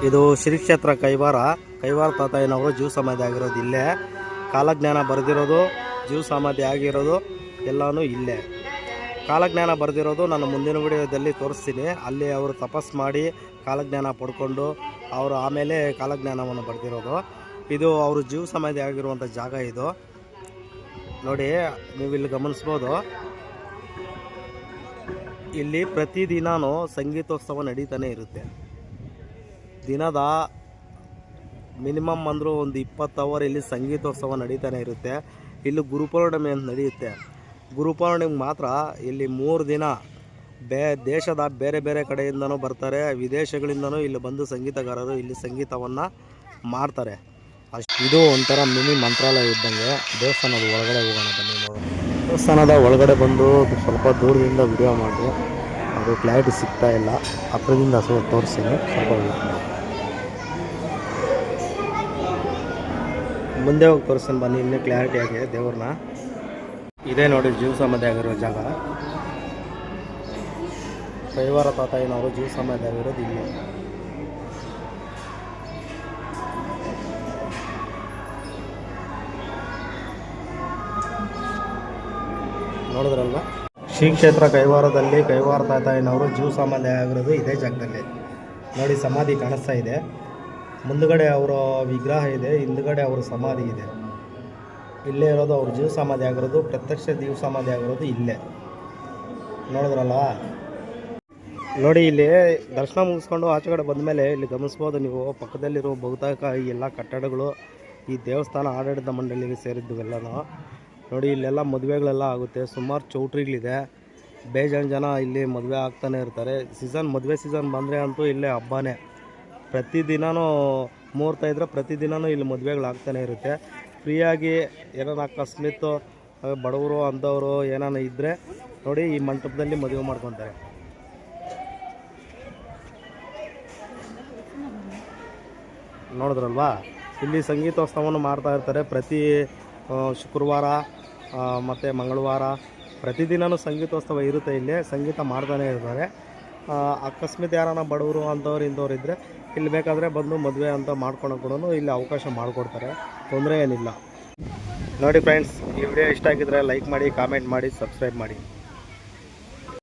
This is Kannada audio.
ಇದು ಶ್ರೀ ಕ್ಷೇತ್ರ ಕೈವಾರ ತಾತಯ್ಯನವರು ಜೀವ ಸಮಾಧಿ ಆಗಿರೋದು ಇಲ್ಲೇ. ಕಾಲಜ್ಞಾನ ಬರೆದಿರೋದು, ಜೀವ ಸಮಾಧಿ ಆಗಿರೋದು ಎಲ್ಲನೂ ಇಲ್ಲೇ. ಕಾಲಜ್ಞಾನ ಬರೆದಿರೋದು ನಾನು ಮುಂದಿನ ವಿಡಿಯೋದಲ್ಲಿ ತೋರಿಸ್ತೀನಿ. ಅಲ್ಲಿ ಅವರು ತಪಸ್ ಮಾಡಿ ಕಾಲಜ್ಞಾನ ಪಡ್ಕೊಂಡು ಅವರು ಆಮೇಲೆ ಕಾಲಜ್ಞಾನವನ್ನು ಬರೆದಿರೋದು. ಇದು ಅವರು ಜೀವ ಸಮಾಧಿ ಆಗಿರುವಂಥ ಜಾಗ ಇದು ನೋಡಿ. ನೀವು ಇಲ್ಲಿ ಗಮನಿಸ್ಬೋದು, ಇಲ್ಲಿ ಪ್ರತಿದಿನವೂ ಸಂಗೀತೋತ್ಸವ ನಡೀತಾನೆ ಇರುತ್ತೆ. ದಿನದ ಮಿನಿಮಮ್ ಅಂದರೂ ಒಂದು 20 ಅವರ್ ಇಲ್ಲಿ ಸಂಗೀತೋತ್ಸವ ನಡೀತಾನೆ ಇರುತ್ತೆ. ಇಲ್ಲಿ ಗುರುಪೌರ್ಣಿಮೆ ಅಂತ ನಡೆಯುತ್ತೆ. ಗುರುಪೌರ್ಣಿಮೆಗೆ ಮಾತ್ರ ಇಲ್ಲಿ 3 ದಿನ ದೇಶದ ಬೇರೆ ಬೇರೆ ಕಡೆಯಿಂದನೂ ಬರ್ತಾರೆ, ವಿದೇಶಗಳಿಂದನೂ ಇಲ್ಲಿ ಬಂದು ಸಂಗೀತಗಾರರು ಇಲ್ಲಿ ಸಂಗೀತವನ್ನು ಮಾಡ್ತಾರೆ. ಇದು ಒಂಥರ ಮಿನಿ ಮಂತ್ರಾಲಯ ಇದ್ದಂಗೆ. ದೇವಸ್ಥಾನದ ಒಳಗಡೆ ಹೋಗೋಣ ಬನ್ನಿ ನೋಡೋಣ. ದೇವಸ್ಥಾನದ ಒಳಗಡೆ ಬಂದು ಸ್ವಲ್ಪ ದೂರದಿಂದ ವಿಡಿಯೋ ಮಾಡಿ, ಅದು ಕ್ಲಾರಿಟಿ ಸಿಗ್ತಾ ಇಲ್ಲ. ಹತ್ರದಿಂದ ತೋರಿಸ್ತೀನಿ, ಸ್ವಲ್ಪ ಮುಂದೆ ಹೋಗಿ ತೋರಿಸ್ತೀನಿ ಬನ್ನಿ, ಇನ್ನೂ ಕ್ಲಾರಿಟಿ ಆಗಿದೆ ದೇವ್ರನ್ನ. ಇದೇ ನೋಡಿ ಜೀವ ಸಮಾಧಿ ಆಗಿರೋ ಜಾಗ. ಕೈವಾರ ತಾತಯ್ಯನವರು ಜೀವ ಸಮಾಧಿ ಆಗಿರೋದು ಇಲ್ಲಿ. ನೋಡಿದ್ರಲ್ವ, ಶ್ರೀ ಕ್ಷೇತ್ರ ಕೈವಾರದಲ್ಲಿ ಕೈವಾರ ತಾತಯ್ಯನವರು ಜೀವ ಸಮಾಧಿ ಆಗಿರೋದು ಇದೇ ಜಾಗದಲ್ಲಿ ನೋಡಿ. ಸಮಾಧಿ ಕಾಣಿಸ್ತಾ ಇದೆ, ಮುಂದುಗಡೆ ಅವರ ವಿಗ್ರಹ ಇದೆ, ಹಿಂದುಗಡೆ ಅವರ ಸಮಾಧಿ ಇದೆ. ಇಲ್ಲೇ ಇರೋದು ಅವ್ರ ಜೀವ ಸಮಾಧಿ ಆಗಿರೋದು, ಪ್ರತ್ಯಕ್ಷ ಜೀವ ಸಮಾಧಿ ಆಗಿರೋದು ಇಲ್ಲೇ. ನೋಡಿದ್ರಲ್ಲ ನೋಡಿ, ಇಲ್ಲಿ ದರ್ಶನ ಮುಗಿಸ್ಕೊಂಡು ಆಚೆಗಡೆ ಬಂದಮೇಲೆ ಇಲ್ಲಿ ಗಮನಿಸ್ಬೋದು ನೀವು, ಪಕ್ಕದಲ್ಲಿರೋ ಬಹುತೇಕ ಈ ಎಲ್ಲ ಕಟ್ಟಡಗಳು ಈ ದೇವಸ್ಥಾನ ಆಡಳಿತ ಮಂಡಳಿಗೆ ಸೇರಿದ್ದವೆಲ್ಲನೂ ನೋಡಿ. ಇಲ್ಲೆಲ್ಲ ಮದುವೆಗಳೆಲ್ಲ ಆಗುತ್ತೆ, ಸುಮಾರು ಚೌಟ್ರಿಗಳಿದೆ, ಬೇಜಾನ್ ಜನ ಇಲ್ಲಿ ಮದುವೆ ಆಗ್ತಾನೆ ಇರ್ತಾರೆ. ಮದುವೆ ಸೀಸನ್ ಬಂದರೆ ಅಂತೂ ಇಲ್ಲೇ ಹಬ್ಬನೇ. ಪ್ರತಿದಿನವೂ ಮುಹೂರ್ತ ಇದ್ದರೆ ಪ್ರತಿದಿನವೂ ಇಲ್ಲಿ ಮದುವೆಗಳಾಗ್ತಾನೆ ಇರುತ್ತೆ. ಫ್ರೀಯಾಗಿ ಏನಾನ ಅಕಸ್ಮಾತ್ ಬಡವರು ಅಂಥವರು ಏನಾನ ಇದ್ದರೆ ನೋಡಿ, ಈ ಮಂಟಪದಲ್ಲಿ ಮದುವೆ ಮಾಡ್ಕೊತಾರೆ. ನೋಡಿದ್ರಲ್ವಾ, ಇಲ್ಲಿ ಸಂಗೀತೋತ್ಸವವನ್ನು ಮಾಡ್ತಾ ಇರ್ತಾರೆ. ಪ್ರತಿ ಶುಕ್ರವಾರ ಮತ್ತು ಮಂಗಳವಾರ ಪ್ರತಿದಿನವೂ ಸಂಗೀತೋತ್ಸವ ಇರುತ್ತೆ. ಇಲ್ಲಿ ಸಂಗೀತ ಮಾಡ್ತಾನೆ ಇರ್ತಾರೆ. ಅಕಸ್ಮಾತ್ ಯಾರನ್ನ ಬಡವರು ಅಂಥವ್ರು ಇಂಥವ್ರು ಇದ್ದರೆ ಇಲ್ಲಿ ಬೇಕಾದರೆ ಬಂದು ಮದುವೆ ಅಂತ ಮಾಡ್ಕೊಳಕ್ಕೆ ಕೂಡ ಇಲ್ಲಿ ಅವಕಾಶ ಮಾಡಿಕೊಡ್ತಾರೆ, ತೊಂದರೆ ಏನಿಲ್ಲ. ನೋಡಿ ಫ್ರೆಂಡ್ಸ್, ಈ ವಿಡಿಯೋ ಇಷ್ಟ ಆಗಿದ್ರೆ ಲೈಕ್ ಮಾಡಿ, ಕಾಮೆಂಟ್ ಮಾಡಿ, ಸಬ್ಸ್ಕ್ರೈಬ್ ಮಾಡಿ.